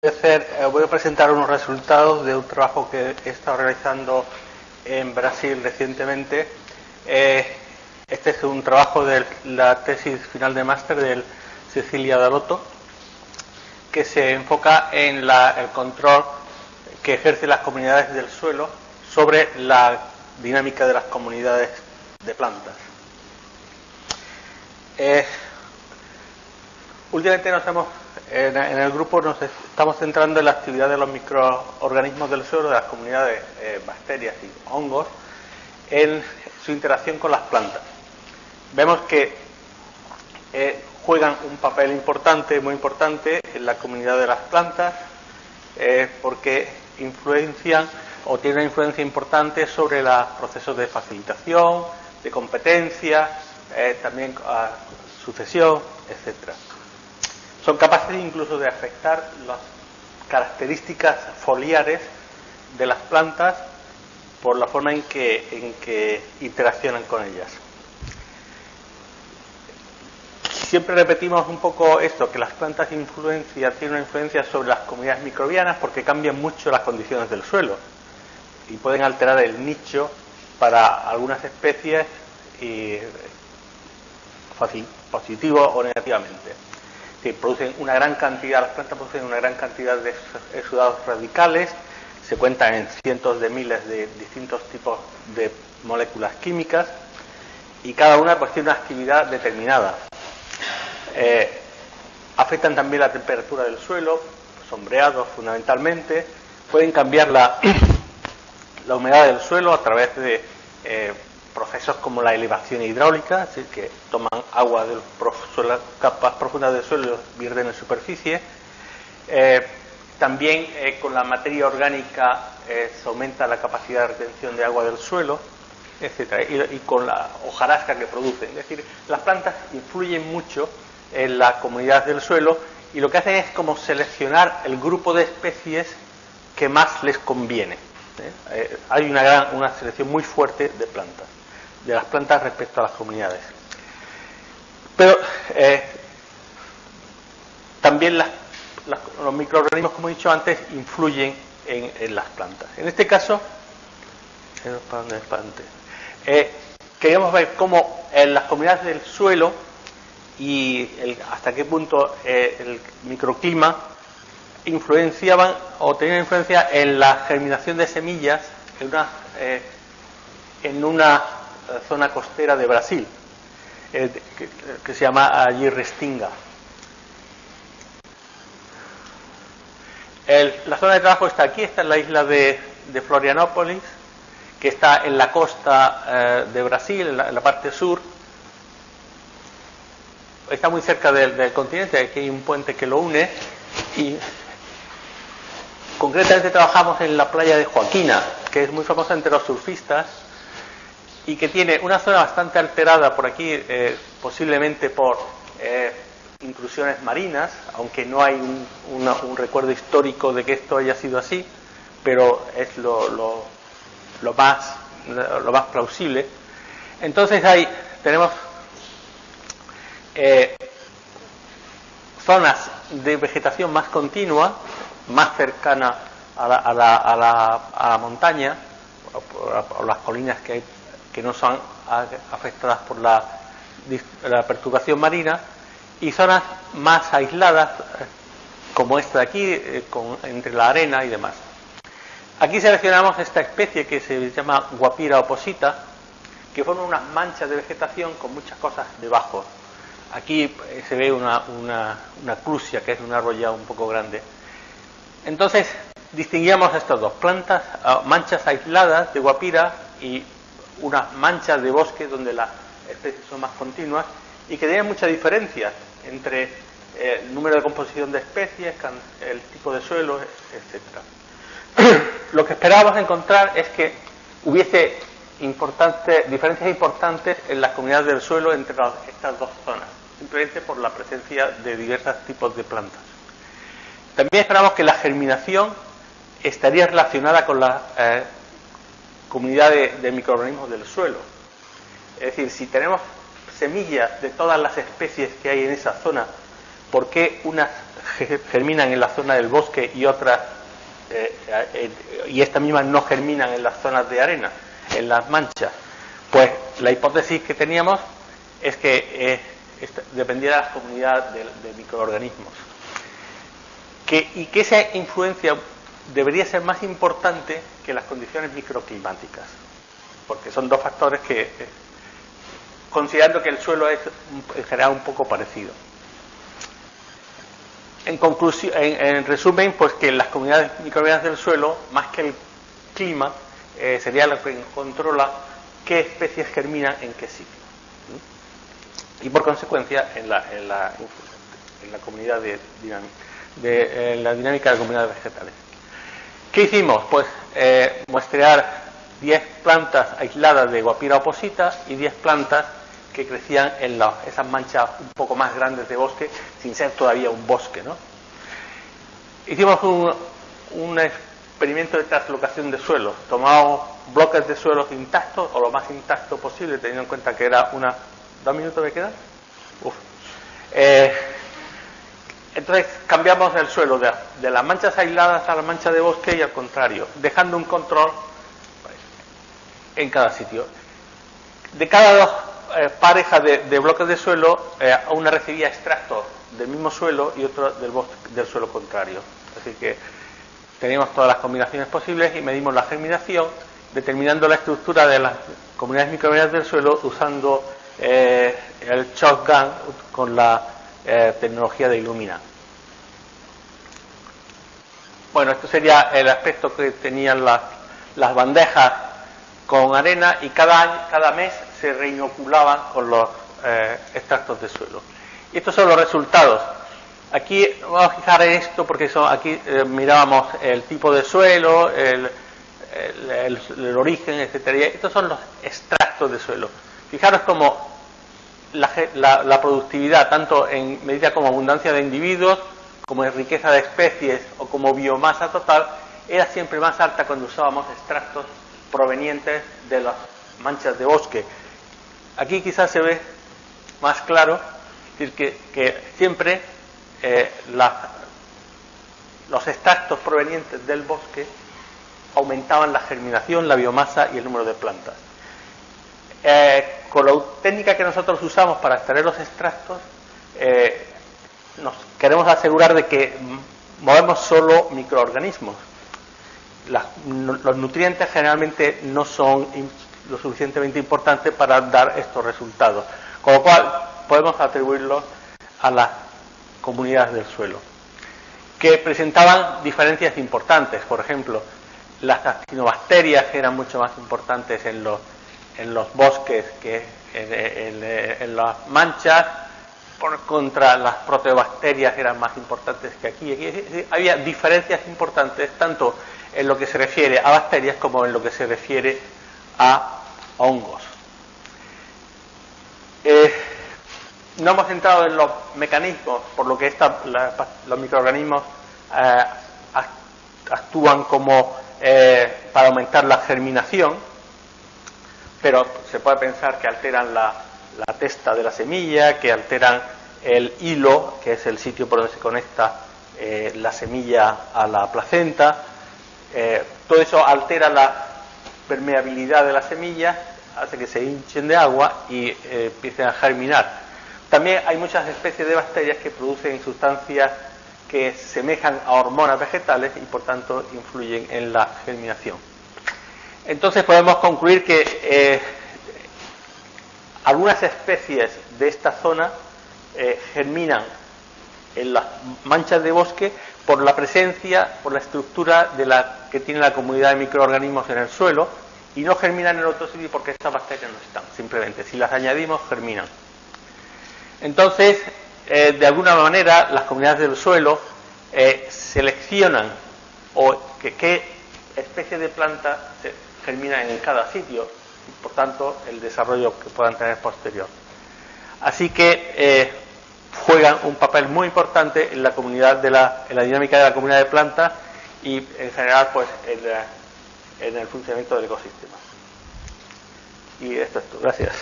Voy a presentar unos resultados de un trabajo que he estado realizando en Brasil recientemente. Este es un trabajo de la tesis final de máster de Cecilia Dalotto, que se enfoca en el control que ejercen las comunidades del suelo sobre la dinámica de las comunidades de plantas. Últimamente en el grupo nos estamos centrando en la actividad de los microorganismos del suelo, de las comunidades bacterias y hongos, en su interacción con las plantas. Vemos que juegan un papel importante, muy importante, en la comunidad de las plantas, porque influencian o tienen una influencia importante sobre los procesos de facilitación, de competencia, también sucesión, etcétera. Son capaces incluso de afectar las características foliares de las plantas por la forma en que interaccionan con ellas. Siempre repetimos un poco esto, que las plantas tienen una influencia sobre las comunidades microbianas porque cambian mucho las condiciones del suelo y pueden alterar el nicho para algunas especies positivo o negativamente. Sí, producen una gran cantidad, las plantas producen una gran cantidad de exudados radicales, se cuentan en cientos de miles de distintos tipos de moléculas químicas y cada una pues tiene una actividad determinada. Afectan también la temperatura del suelo, sombreados fundamentalmente, pueden cambiar la humedad del suelo a través de procesos como la elevación hidráulica, es decir, que toman agua de las capas profundas del suelo y los vierten en superficie. También con la materia orgánica se aumenta la capacidad de retención de agua del suelo, etcétera, y con la hojarasca que producen. Es decir, las plantas influyen mucho en la comunidad del suelo y lo que hacen es como seleccionar el grupo de especies que más les conviene. Hay una selección muy fuerte de las plantas respecto a las comunidades. Pero también los microorganismos, como he dicho antes, influyen en las plantas. En este caso, queríamos ver cómo en las comunidades del suelo y hasta qué punto el microclima influenciaban o tenían influencia en la germinación de semillas en una zona costera de Brasil, que se llama allí Restinga. La zona de trabajo está aquí, está en la isla de Florianópolis, que está en la costa de Brasil, en la parte sur. Está muy cerca del continente, aquí hay un puente que lo une y concretamente trabajamos en la playa de Joaquina, que es muy famosa entre los surfistas y que tiene una zona bastante alterada por aquí, posiblemente por intrusiones marinas, aunque no hay un recuerdo histórico de que esto haya sido así, pero es lo más plausible. Entonces tenemos zonas de vegetación más continua, más cercana a la montaña, o las colinas que no son afectadas por la perturbación marina, y zonas más aisladas, como esta de aquí, entre la arena y demás. Aquí seleccionamos esta especie que se llama Guapira oposita, que forma unas manchas de vegetación con muchas cosas debajo. Aquí se ve una clusia, que es un árbol ya un poco grande. Entonces, distinguíamos estas dos plantas, manchas aisladas de Guapira y unas manchas de bosque donde las especies son más continuas y que tienen muchas diferencias entre el número de composición de especies, el tipo de suelo, etcétera. Lo que esperábamos encontrar es que hubiese diferencias importantes en las comunidades del suelo entre estas dos zonas, simplemente por la presencia de diversos tipos de plantas. También esperamos que la germinación estaría relacionada con la comunidad de microorganismos del suelo. Es decir, si tenemos semillas de todas las especies que hay en esa zona, ¿por qué unas germinan en la zona del bosque y otras, y estas mismas no germinan en las zonas de arena, en las manchas. Pues la hipótesis que teníamos es que dependía de las comunidades de microorganismos. Y que esa influencia debería ser más importante que las condiciones microclimáticas, porque son dos factores que, considerando que el suelo es en general un poco parecido. En conclusión, en resumen, pues que las comunidades microbianas del suelo, más que el clima, sería lo que controla qué especies germinan en qué sitio. Y por consecuencia en la comunidad en la dinámica de comunidades vegetales. ¿Qué hicimos? Pues muestrear 10 plantas aisladas de Guapira oposita y 10 plantas que crecían en esas manchas un poco más grandes de bosque, sin ser todavía un bosque, ¿no? Hicimos un experimento de translocación de suelos. Tomamos bloques de suelos intactos, o lo más intacto posible, teniendo en cuenta que era una... ¿2 minutos me quedan? Uf. Entonces cambiamos el suelo de las manchas aisladas a las manchas de bosque y al contrario, dejando un control en cada sitio. De cada dos parejas de bloques de suelo, una recibía extractos del mismo suelo y otro del suelo contrario. Así que teníamos todas las combinaciones posibles y medimos la germinación, determinando la estructura de las comunidades microbianas del suelo usando el shotgun con la tecnología de Illumina. Bueno, esto sería el aspecto que tenían las bandejas con arena, y cada mes se reinoculaban con los extractos de suelo. Y estos son los resultados. Aquí vamos a fijar en esto porque aquí mirábamos el tipo de suelo, el origen, etcétera. Y estos son los extractos de suelo. Fijaros cómo la productividad, tanto en medida como abundancia de individuos, como en riqueza de especies o como biomasa total, era siempre más alta cuando usábamos extractos provenientes de las manchas de bosque. Aquí quizás se ve más claro, es decir, que siempre los extractos provenientes del bosque aumentaban la germinación, la biomasa y el número de plantas. Con la técnica que nosotros usamos para extraer los extractos, nos queremos asegurar de que movemos solo microorganismos. Los nutrientes generalmente no son lo suficientemente importantes para dar estos resultados, con lo cual podemos atribuirlos a las comunidades del suelo, que presentaban diferencias importantes. Por ejemplo, las actinobacterias eran mucho más importantes en los bosques que en las manchas. Por contra, las proteobacterias eran más importantes que aquí. Había diferencias importantes tanto en lo que se refiere a bacterias como en lo que se refiere a hongos. No hemos entrado en los mecanismos por lo que los microorganismos actúan como para aumentar la germinación, pero se puede pensar que alteran la testa de la semilla, que alteran el hilo, que es el sitio por donde se conecta la semilla a la placenta. Todo eso altera la permeabilidad de la semilla, hace que se hinchen de agua y empiecen a germinar. También hay muchas especies de bacterias que producen sustancias que semejan a hormonas vegetales y por tanto influyen en la germinación. Entonces podemos concluir que algunas especies de esta zona germinan en las manchas de bosque por la presencia, por la estructura que tiene la comunidad de microorganismos en el suelo, y no germinan en otro sitio porque estas bacterias no están. Simplemente, si las añadimos, germinan. Entonces, de alguna manera, las comunidades del suelo seleccionan qué especie de planta se germina en cada sitio, y por tanto el desarrollo que puedan tener posterior. Así que juegan un papel muy importante en la comunidad en la dinámica de la comunidad de plantas y en general pues en el funcionamiento del ecosistema. Y esto es todo. Gracias.